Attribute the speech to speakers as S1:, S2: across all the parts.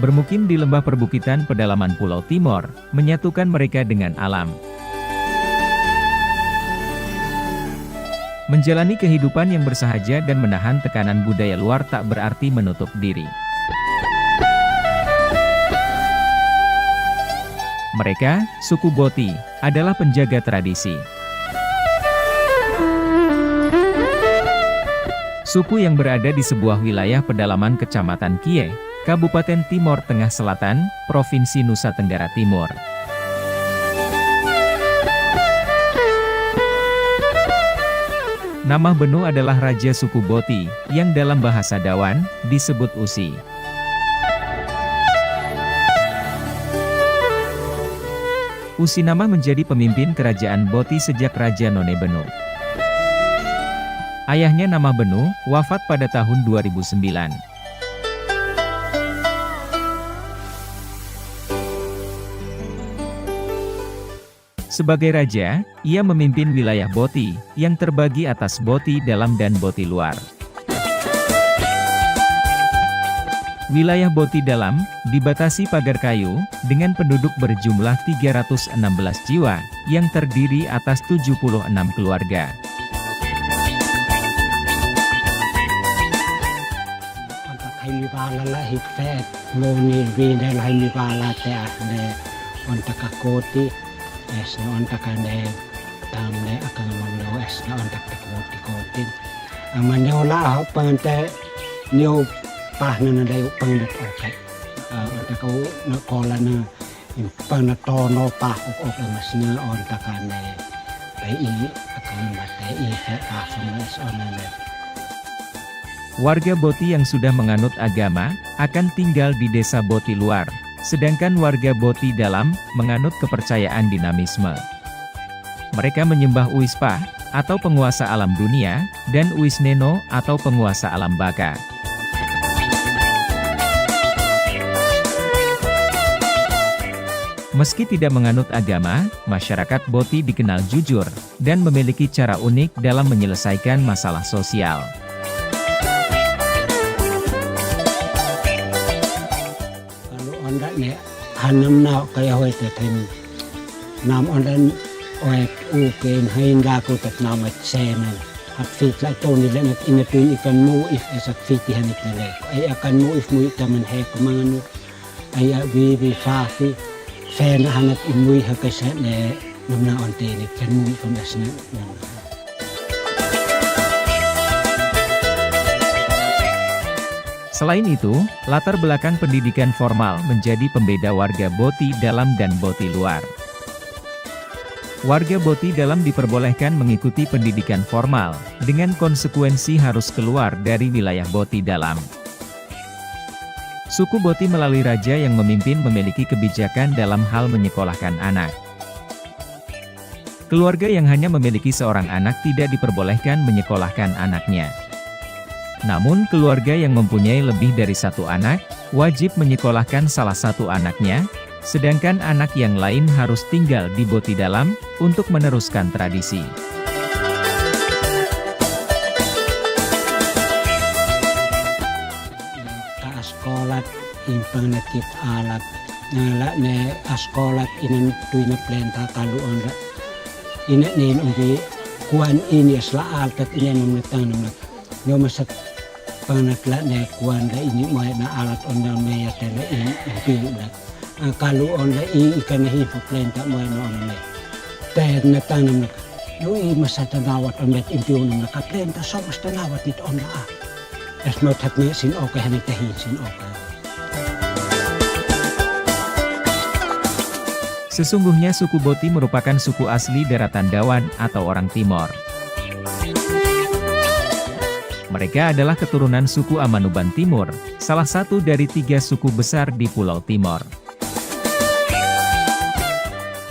S1: Bermukim di lembah perbukitan pedalaman Pulau Timor, menyatukan mereka dengan alam. Menjalani kehidupan yang bersahaja dan menahan tekanan budaya luar tak berarti menutup diri. Mereka, suku Boti, adalah penjaga tradisi. Suku yang berada di sebuah wilayah pedalaman Kecamatan Kie, Kabupaten Timor Tengah Selatan, Provinsi Nusa Tenggara Timur. Nama Benu adalah Raja Suku Boti, yang dalam bahasa Dawan, disebut Usi. Usi Nama menjadi pemimpin kerajaan Boti sejak Raja None Benu. Ayahnya nama Benu, wafat pada tahun 2009. Sebagai raja, ia memimpin wilayah Boti, yang terbagi atas Boti Dalam dan Boti Luar. Wilayah Boti Dalam, dibatasi pagar kayu, dengan penduduk berjumlah 316 jiwa, yang terdiri atas 76 keluarga.
S2: Es na ontak ane tamne akan mamlo es na ontak tekoti amanyola ako pangante niyo pahna na dayo pangat okay ontak ko na kola na pang natono pa ok mas na ontak ane ay akan mate es onane.
S1: Warga Boti yang sudah menganut agama, akan tinggal di desa Boti Luar. Sedangkan warga Boti Dalam, menganut kepercayaan dinamisme. Mereka menyembah Uispa, atau penguasa alam dunia, dan Uisneno, atau penguasa alam baka. Meski tidak menganut agama, masyarakat Boti dikenal jujur, dan memiliki cara unik dalam menyelesaikan masalah sosial.
S2: Hanam na kaya hoy tetem nam ondan oek uken hainda ko tet nam at semen at fit la to ni lenat inatuin ikan mo if esak fiti hanit na le ay akan mo if mo itaman he kumangano ay vi fafi fen hanat imui hakasa ne namna onte ni kan mo ikon asna.
S1: Selain itu, latar belakang pendidikan formal menjadi pembeda warga Boti Dalam dan Boti Luar. Warga Boti Dalam diperbolehkan mengikuti pendidikan formal, dengan konsekuensi harus keluar dari wilayah Boti Dalam. Suku Boti melalui raja yang memimpin memiliki kebijakan dalam hal menyekolahkan anak. Keluarga yang hanya memiliki seorang anak tidak diperbolehkan menyekolahkan anaknya. Namun keluarga yang mempunyai lebih dari satu anak, wajib menyekolahkan salah satu anaknya, sedangkan anak yang lain harus tinggal di Boti Dalam, untuk meneruskan tradisi.
S2: Askolat impang nakit alat, nala ne askolat inan tuina plenta kalu onda, ina nin umbi kuan ini asla altat ina namnatang namnat, no masat pangatla ne kuanda ini mo na alat onda me ya tele impi na kalu onda ikan hipo plenta mo no onda te na tanam na no masata nawat onda impi na ka plenta so mas tanawat it onda es mo tat ne sin okay hanik tahin sin okay.
S1: Sesungguhnya suku Boti merupakan suku asli daratan Dawan atau orang Timor. Mereka adalah keturunan suku Amanuban Timur, salah satu dari 3 suku besar di Pulau Timor.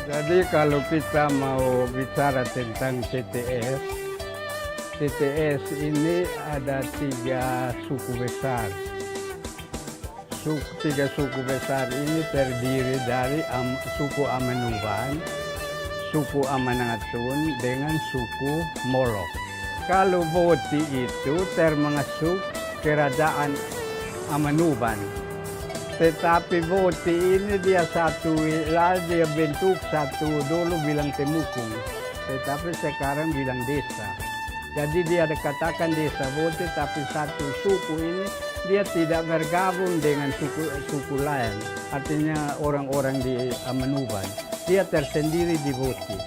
S3: Jadi kalau kita mau bicara tentang TTS, TTS ini ada 3 suku besar. Tiga suku besar ini terdiri dari suku Amanuban, suku Amanangatun, dengan suku Molo. Kalau Boti itu termasuk kerajaan Amanuban. Tetapi Boti ini dia dia bentuk satu, dulu bilang Temukung, tetapi sekarang bilang desa. Jadi dia dikatakan desa Boti, tapi satu suku ini dia tidak bergabung dengan suku lain. Artinya orang-orang di Amanuban. Dia tersendiri di Boti.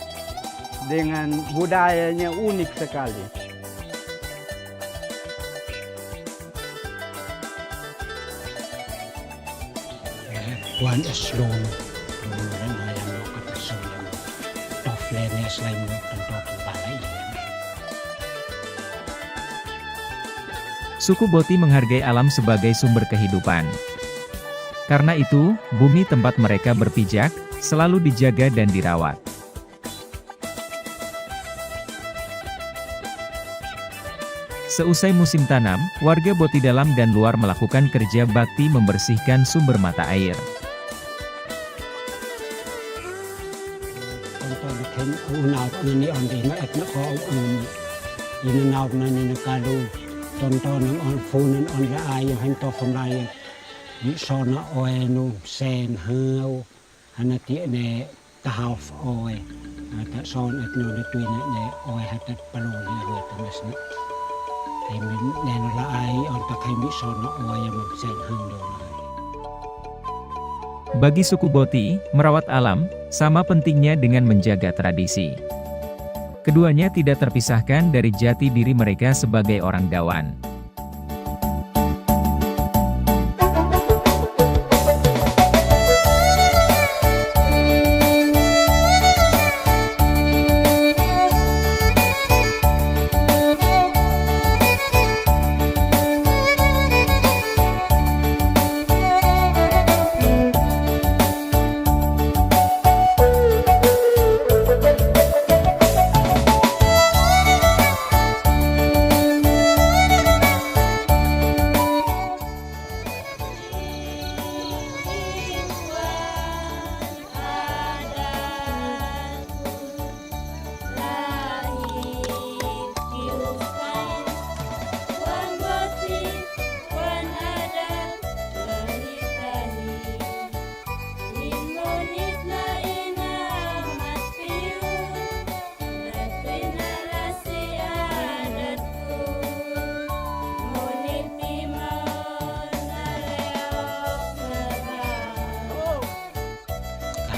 S3: Dengan budayanya unik sekali.
S2: Kuan eslon, kemudian yang mau kepesan yang toflenya selain mau tentu balai.
S1: Suku Boti menghargai alam sebagai sumber kehidupan. Karena itu, bumi tempat mereka berpijak, selalu dijaga dan dirawat. Seusai musim tanam, warga Boti dalam dan luar melakukan kerja bakti membersihkan sumber mata air.
S2: Unau ini on di nak nak kau ini nau nani nak kalu tonton on phone on the eye yang hentok pemlai ni sona oe nu sen hau hanati ne tahaf oe tak son etno de tuin ne oe hatat palu ni ro tamas ni ai ne la ai on tak hai mi sona oe yang sen hau do.
S1: Bagi suku Boti, merawat alam, sama pentingnya dengan menjaga tradisi. Keduanya tidak terpisahkan dari jati diri mereka sebagai orang Dawan.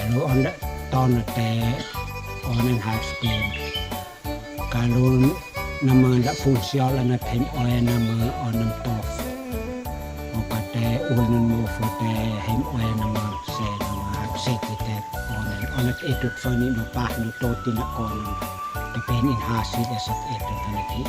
S2: Kalau anda tahun te orang harus pin. Kalau nama anda fungsi orang nak pen orang nama orang tof. Okate ulan mo fote hem orang nama se nama sekite orang itu fani no pah no toti nak konon. Depen in hasil esat itu kaniki.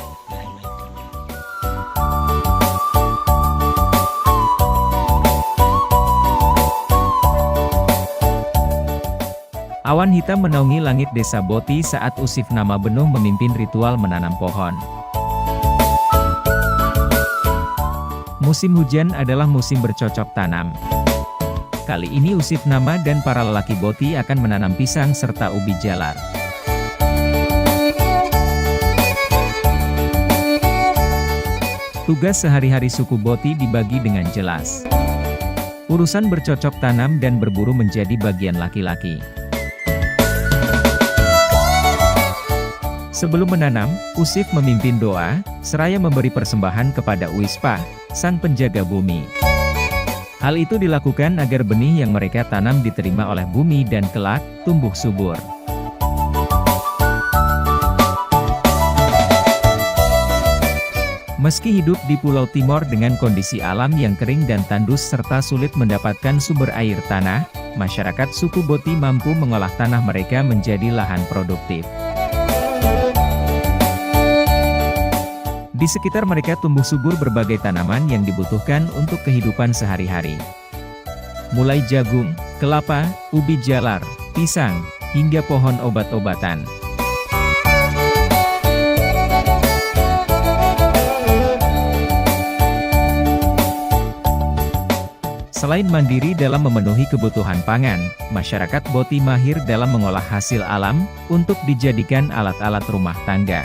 S1: Awan hitam menaungi langit desa Boti saat Usif Nama Benuh memimpin ritual menanam pohon. Musim hujan adalah musim bercocok tanam. Kali ini Usif Nama dan para lelaki Boti akan menanam pisang serta ubi jalar. Tugas sehari-hari suku Boti dibagi dengan jelas. Urusan bercocok tanam dan berburu menjadi bagian laki-laki. Sebelum menanam, Usif memimpin doa, seraya memberi persembahan kepada Uispah, sang penjaga bumi. Hal itu dilakukan agar benih yang mereka tanam diterima oleh bumi dan kelak, tumbuh subur. Meski hidup di Pulau Timor dengan kondisi alam yang kering dan tandus serta sulit mendapatkan sumber air tanah, masyarakat suku Boti mampu mengolah tanah mereka menjadi lahan produktif. Di sekitar mereka tumbuh subur berbagai tanaman yang dibutuhkan untuk kehidupan sehari-hari. Mulai jagung, kelapa, ubi jalar, pisang, hingga pohon obat-obatan. Selain mandiri dalam memenuhi kebutuhan pangan, masyarakat Boti mahir dalam mengolah hasil alam, untuk dijadikan alat-alat rumah tangga.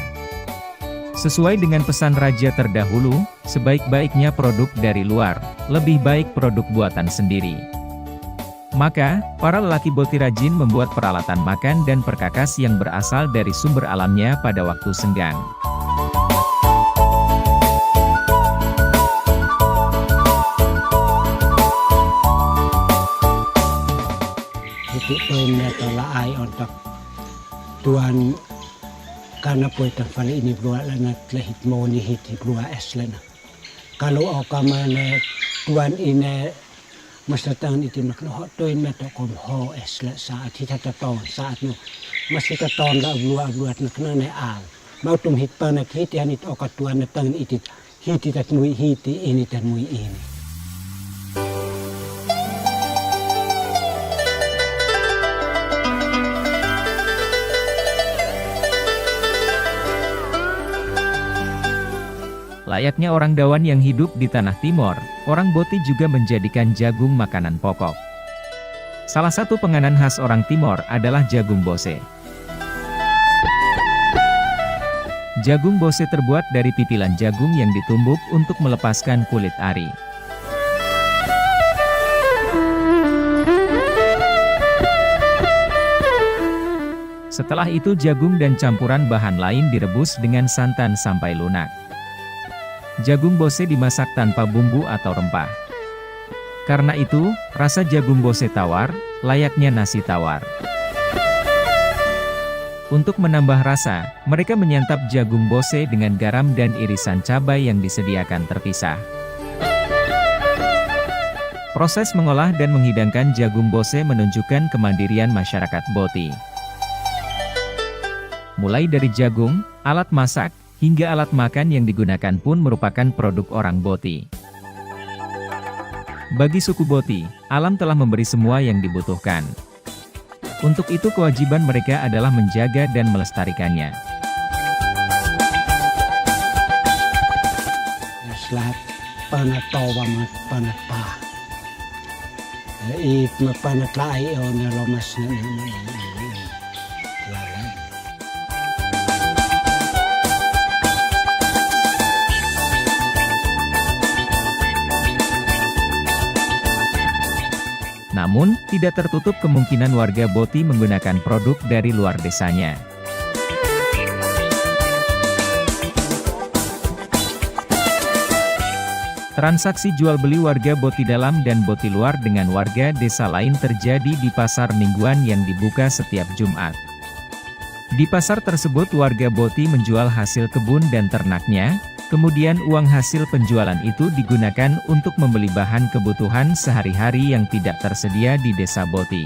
S1: Sesuai dengan pesan raja terdahulu, sebaik-baiknya produk dari luar, lebih baik produk buatan sendiri. Maka, para lelaki Boti rajin membuat peralatan makan dan perkakas yang berasal dari sumber alamnya pada waktu senggang.
S2: Itu poinnya tolak untuk tuan karena poin fali ini buat lana lehit moni hiti buat es lana. Kalau orang mana tuan ini masa tangan itu nak lo toin mata kom ho es la saat kita tahu saat nu masih tahu lah buat nak nane al. Mau tum hit panak hiti anit okat tuan tangan itu hiti tak mui hiti ini dan mui ini.
S1: Layaknya orang Dawan yang hidup di tanah Timor, orang Boti juga menjadikan jagung makanan pokok. Salah satu penganan khas orang Timor adalah jagung bose. Jagung bose terbuat dari pipilan jagung yang ditumbuk untuk melepaskan kulit ari. Setelah itu jagung dan campuran bahan lain direbus dengan santan sampai lunak. Jagung bose dimasak tanpa bumbu atau rempah. Karena itu, rasa jagung bose tawar, layaknya nasi tawar. Untuk menambah rasa, mereka menyantap jagung bose dengan garam dan irisan cabai yang disediakan terpisah. Proses mengolah dan menghidangkan jagung bose menunjukkan kemandirian masyarakat Boti. Mulai dari jagung, alat masak, hingga alat makan yang digunakan pun merupakan produk orang Boti. Bagi suku Boti, alam telah memberi semua yang dibutuhkan. Untuk itu kewajiban mereka adalah menjaga dan melestarikannya.
S2: Selat panatawa panata. It mapanatlai o na lomas na
S1: Namun, tidak tertutup kemungkinan warga Boti menggunakan produk dari luar desanya. Transaksi jual beli warga Boti dalam dan Boti luar dengan warga desa lain terjadi di pasar mingguan yang dibuka setiap Jumat. Di pasar tersebut warga Boti menjual hasil kebun dan ternaknya, kemudian uang hasil penjualan itu digunakan untuk membeli bahan kebutuhan sehari-hari yang tidak tersedia di desa Boti.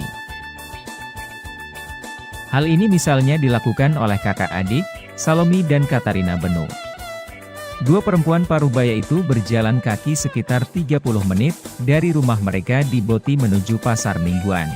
S1: Hal ini misalnya dilakukan oleh kakak adik, Salomi dan Katarina Benu. Dua perempuan parubaya itu berjalan kaki sekitar 30 menit dari rumah mereka di Boti menuju pasar mingguan.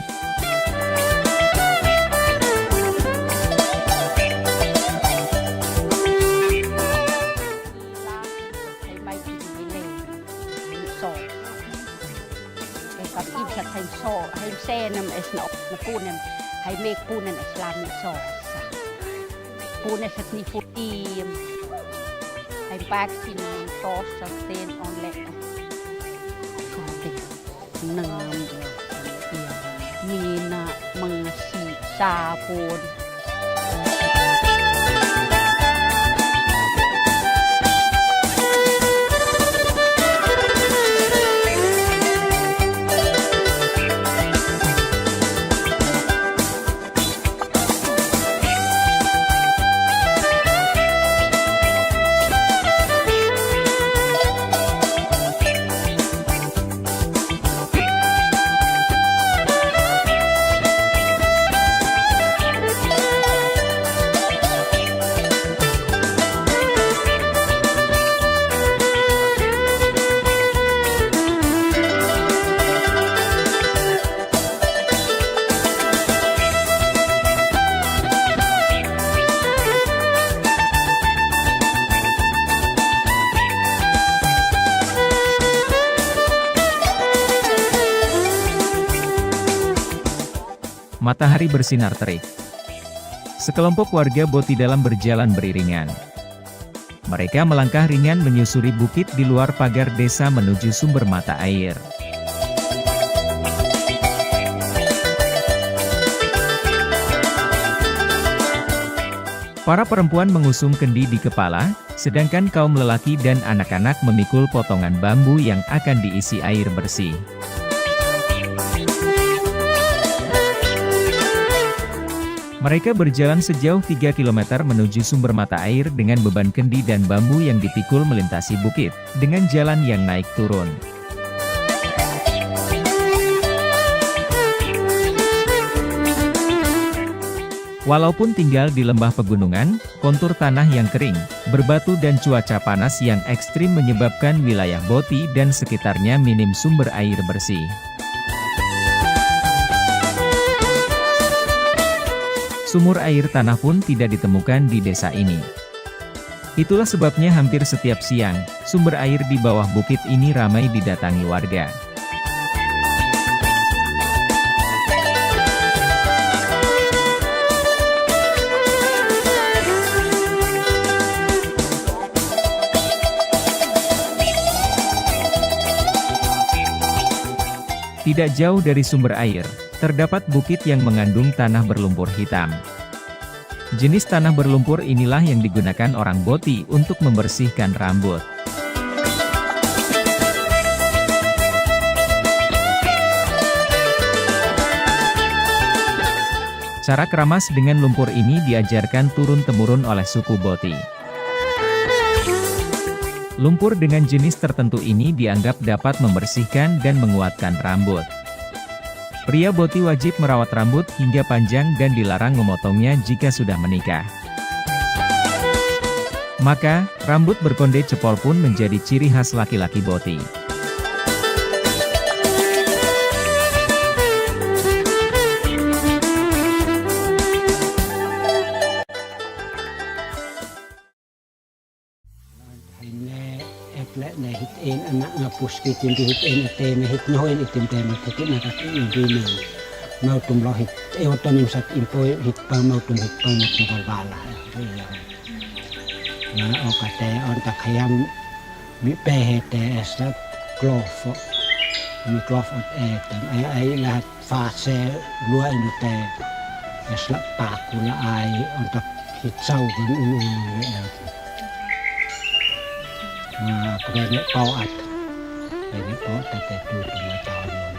S4: Hay make punan Islamic sauce. Punan sa nifutim. Hay baksin sauce sa ten on le. Nang mina mga sabon.
S1: Matahari bersinar terik. Sekelompok warga Boti dalam berjalan beriringan. Mereka melangkah ringan menyusuri bukit di luar pagar desa menuju sumber mata air. Para perempuan mengusung kendi di kepala, sedangkan kaum lelaki dan anak-anak memikul potongan bambu yang akan diisi air bersih. Mereka berjalan sejauh 3 km menuju sumber mata air dengan beban kendi dan bambu yang dipikul melintasi bukit, dengan jalan yang naik turun. Walaupun tinggal di lembah pegunungan, kontur tanah yang kering, berbatu dan cuaca panas yang ekstrim menyebabkan wilayah Boti dan sekitarnya minim sumber air bersih. Sumur air tanah pun tidak ditemukan di desa ini. Itulah sebabnya hampir setiap siang, sumber air di bawah bukit ini ramai didatangi warga. Tidak jauh dari sumber air, terdapat bukit yang mengandung tanah berlumpur hitam. Jenis tanah berlumpur inilah yang digunakan orang Boti untuk membersihkan rambut. Cara keramas dengan lumpur ini diajarkan turun-temurun oleh suku Boti. Lumpur dengan jenis tertentu ini dianggap dapat membersihkan dan menguatkan rambut. Pria Boti wajib merawat rambut hingga panjang dan dilarang memotongnya jika sudah menikah. Maka, rambut berkonde cepol pun menjadi ciri khas laki-laki Boti.
S2: Ne hitin anak ngapus kitin di hitin ate ne hit noin itim te makitin nakaki indina mau tum lohit otonim sat impoi hit pa mau tum hit pa mat ngal bala na okate on takhayam mi pehete esat klofo mi klofo etem ai lahat fase lua indute esla pakula ai on tak hit sau kan unu kaya po at kaya po tatetu tumatawag mo.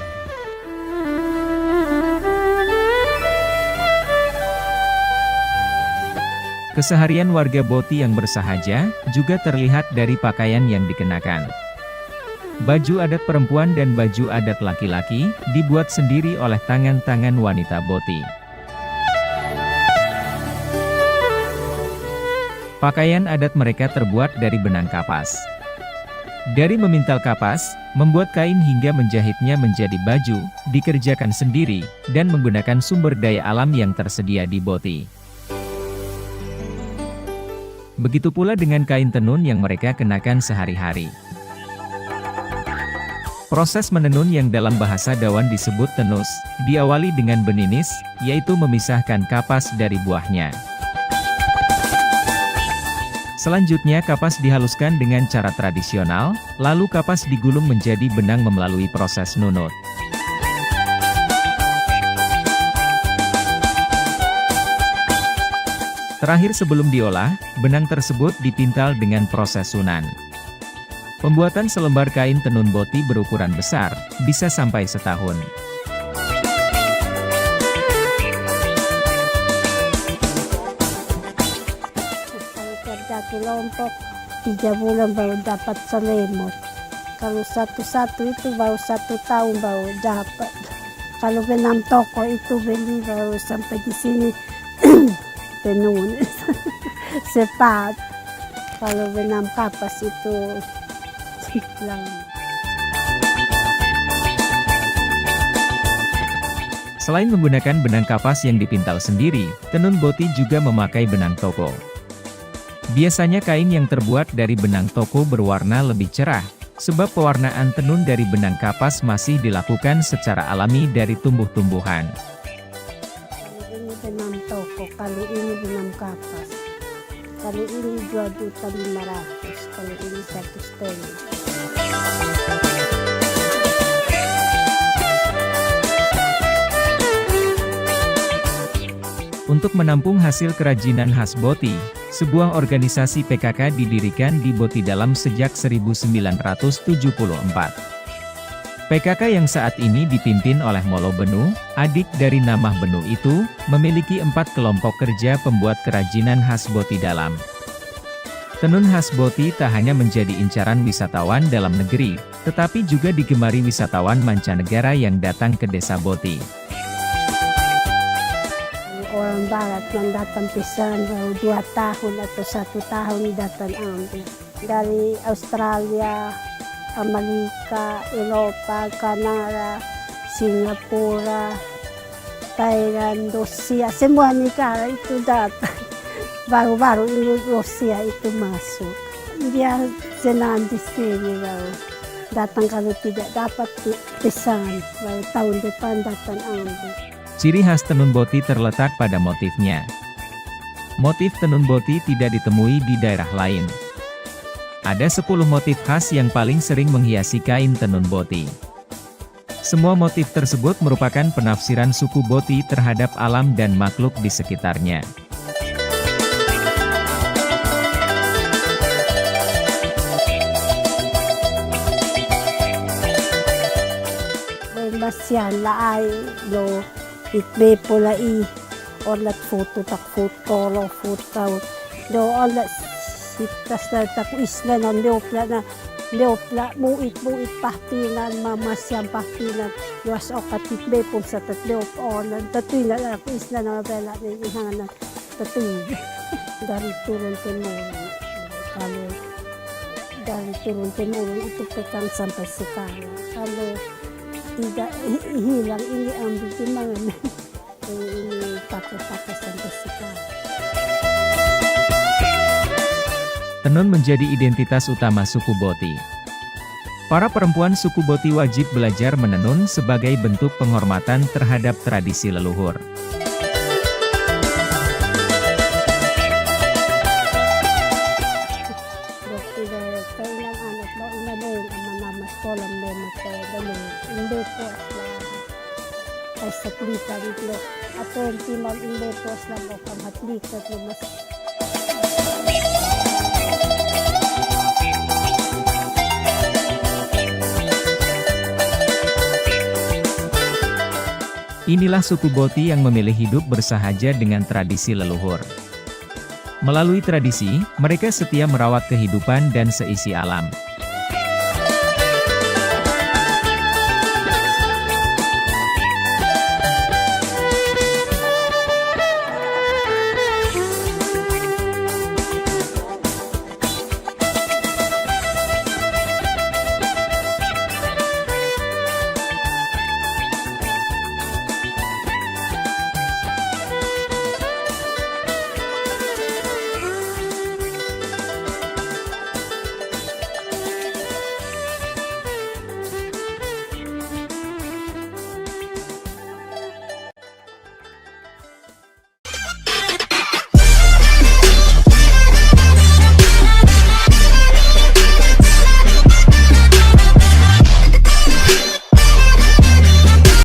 S1: Keseharian warga Boti yang bersahaja juga terlihat dari pakaian yang dikenakan. Baju adat perempuan dan baju adat laki-laki dibuat sendiri oleh tangan-tangan wanita Boti. Pakaian adat mereka terbuat dari benang kapas. Dari memintal kapas, membuat kain hingga menjahitnya menjadi baju, dikerjakan sendiri, dan menggunakan sumber daya alam yang tersedia di Boti. Begitu pula dengan kain tenun yang mereka kenakan sehari-hari. Proses menenun yang dalam bahasa Dawan disebut tenus, diawali dengan beninis, yaitu memisahkan kapas dari buahnya. Selanjutnya kapas dihaluskan dengan cara tradisional, lalu kapas digulung menjadi benang melalui proses nunut. Terakhir sebelum diolah, benang tersebut dipintal dengan proses sunan. Pembuatan selembar kain tenun Boti berukuran besar, bisa sampai setahun.
S5: Kelompok 3 bulan baru dapat selimut. Kalau satu-satu itu baru 1 tahun baru dapat. Kalau benam toko itu beli baru sampai di sini tenun cepat. Kalau benam kapas itu lang.
S1: Selain menggunakan benang kapas yang dipintal sendiri, tenun Boti juga memakai benang toko. Biasanya kain yang terbuat dari benang toko berwarna lebih cerah, sebab pewarnaan tenun dari benang kapas masih dilakukan secara alami dari tumbuh-tumbuhan.
S5: Kalau ini benang toko, kalau ini benang kapas. Kalau ini jual 2.500.000 kalau ini 1,5.
S1: Untuk menampung hasil kerajinan khas Boti, sebuah organisasi PKK didirikan di Boti Dalam sejak 1974. PKK yang saat ini dipimpin oleh Molo Benu, adik dari Namah Benu itu, memiliki 4 kelompok kerja pembuat kerajinan khas Boti Dalam. Tenun khas Boti tak hanya menjadi incaran wisatawan dalam negeri, tetapi juga digemari wisatawan mancanegara yang datang ke desa Boti.
S5: Orang barat yang datang pisan baru 2 tahun atau 1 tahun datang ambil. Dari Australia, Amerika, Eropa, Kanada, Singapura, Thailand, Rusia, semua negara itu datang. Baru-baru ini Rusia itu masuk. Dia senang di sini baru. Datang kalau tidak dapat pesan, baru tahun depan datang ambil.
S1: Ciri khas tenun Boti terletak pada motifnya. Motif tenun Boti tidak ditemui di daerah lain. Ada 10 motif khas yang paling sering menghiasi kain tenun Boti. Semua motif tersebut merupakan penafsiran suku Boti terhadap alam dan makhluk di sekitarnya.
S5: Masyan laay lo itbe pula olat foto tak foto lo foto do olat sitas na tak isla na leopla muit pahtinan mamasyan pahtinan yuas o katitbe po sa tatleop olat tatuy na ako isla na bela na ihangan tatuy dari turun temurun kalau dari turun temurun itu pekan sampai sekarang kalau tidak hilang ini ambil timbangan ini pakai sampai sekarang.
S1: Tenun menjadi identitas utama suku Boti. Para perempuan suku Boti wajib belajar menenun sebagai bentuk penghormatan terhadap tradisi leluhur.
S5: Ay saklita dito. At 20 mag indetos lang o kamatlika mas.
S1: Inilah suku Boti yang memilih hidup bersahaja dengan tradisi leluhur. Melalui tradisi, mereka setia merawat kehidupan dan seisi alam.